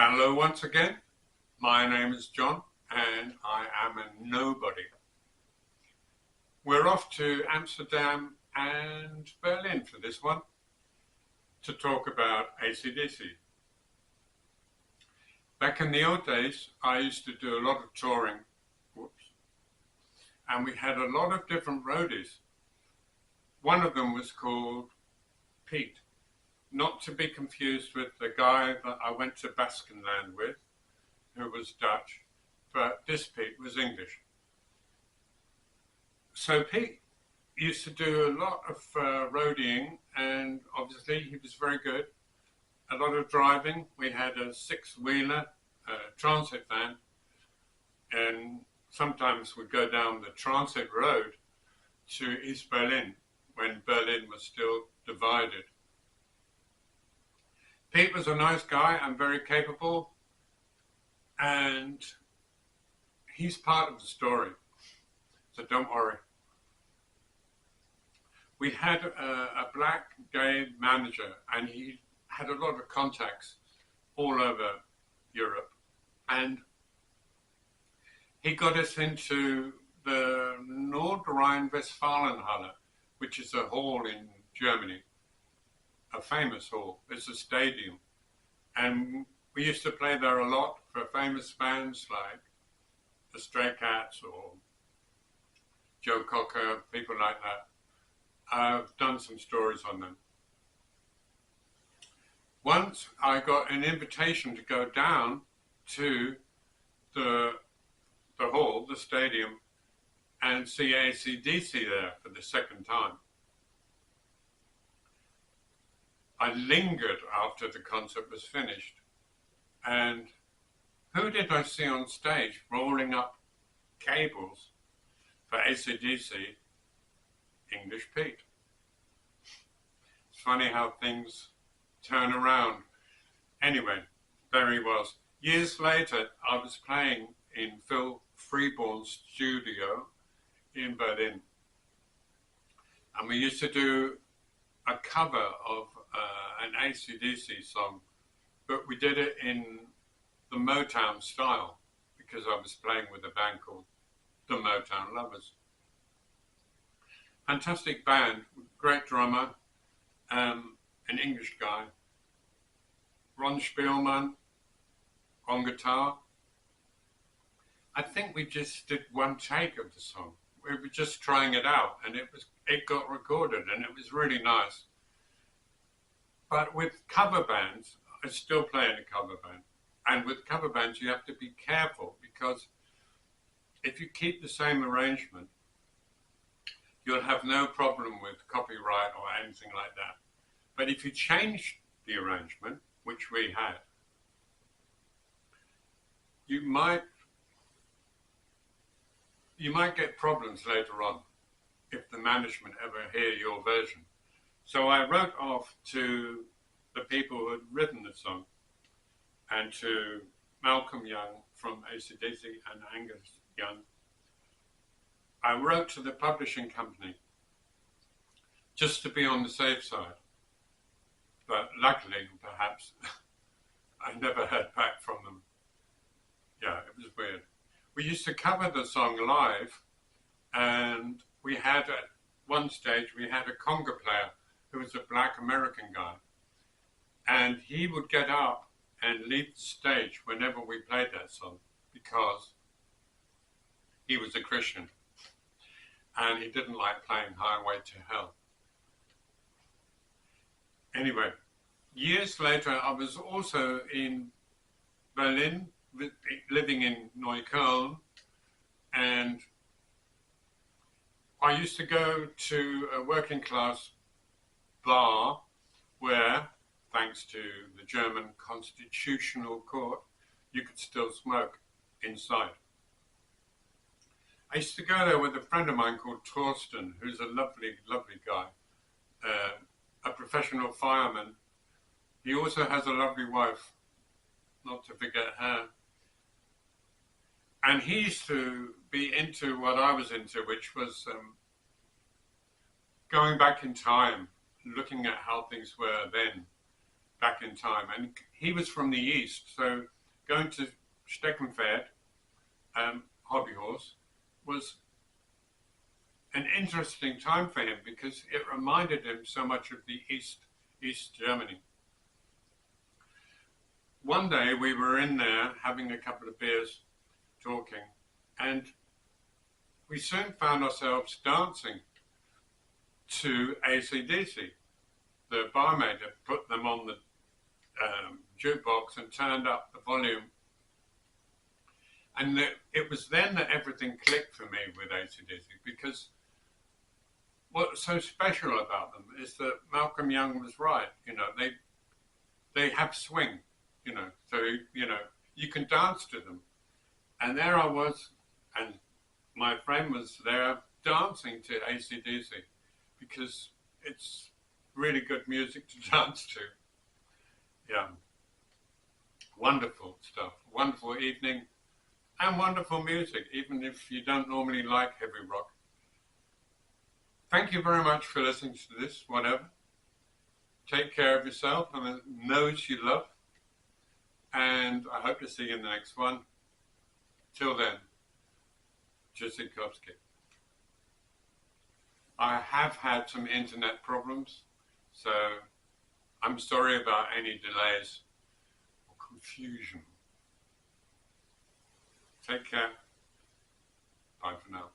Hello once again, my name is John and I am a nobody. We're off to Amsterdam and Berlin for this one to talk about AC/DC. Back in the old days, I used to do a lot of touring, and we had a lot of different roadies. One of them was called Pete. Not to be confused with the guy that I went to Baskenland with, who was Dutch, but this Pete was English. So Pete used to do a lot of roadieing, and obviously he was very good. A lot of driving. We had a six-wheeler transit van, and sometimes we'd go down the transit road to East Berlin when Berlin was still divided. Pete was a nice guy and very capable, and he's part of the story, so don't worry. We had a black gay manager, and he had a lot of contacts all over Europe, and he got us into the Nordrhein-Westfalenhalle, which is a hall in Germany. A famous hall. It's a stadium, and we used to play there a lot for famous bands like the Stray Cats or Joe Cocker, people like that. I've done some stories on them. Once I got an invitation to go down to the hall, the stadium, and see AC/DC there for the second time. I lingered after the concert was finished, and who did I see on stage rolling up cables for AC/DC? English Pete. It's funny how things turn around. Anyway, there he was. Years later, I was playing in Phil Freeborn's studio in Berlin, and we used to do a cover of an AC/DC song, but we did it in the Motown style because I was playing with a band called the Motown Lovers. Fantastic band, great drummer, an English guy, Ron Spielman on guitar. I think we just did one take of the song. We were just trying it out, and it got recorded, and it was really nice. But with cover bands, I still play in a cover band. And with cover bands, you have to be careful, because if you keep the same arrangement, you'll have no problem with copyright or anything like that. But if you change the arrangement, which we had, you might get problems later on if the management ever hear your version. So I wrote off to the people who had written the song, and to Malcolm Young from AC/DC and Angus Young. I wrote to the publishing company just to be on the safe side. But luckily, perhaps, I never heard back from them. Yeah, it was weird. We used to cover the song live, and we had at one stage, we had a conga player who was a black American guy. And he would get up and leave the stage whenever we played that song, because he was a Christian and he didn't like playing Highway to Hell. Anyway, years later, I was also in Berlin, living in Neukölln, and I used to go to a working class bar where, thanks to the German Constitutional Court, you could still smoke inside. I used to go there with a friend of mine called Torsten, who's a lovely, lovely guy, a professional fireman. He also has a lovely wife, not to forget her. And he used to be into what I was into, which was going back in time, looking at how things were then, back in time. And he was from the East, so going to Steckenpferd, hobby horse, was an interesting time for him because it reminded him so much of the East Germany. One day we were in there having a couple of beers, talking, and we soon found ourselves dancing to AC/DC. The barmaid had put them on the jukebox and turned up the volume. And it was then that everything clicked for me with AC/DC, because what's so special about them is that Malcolm Young was right. You know, they have swing, you know, so, you know, you can dance to them. And there I was, and my friend was there dancing to AC/DC, because it's really good music to dance to. Yeah. Wonderful stuff. Wonderful evening and wonderful music, even if you don't normally like heavy rock. Thank you very much for listening to this, whatever. Take care of yourself and those you love. And I hope to see you in the next one. Till then, Jessikovsky. I have had some internet problems, so I'm sorry about any delays or confusion. Take care. Bye for now.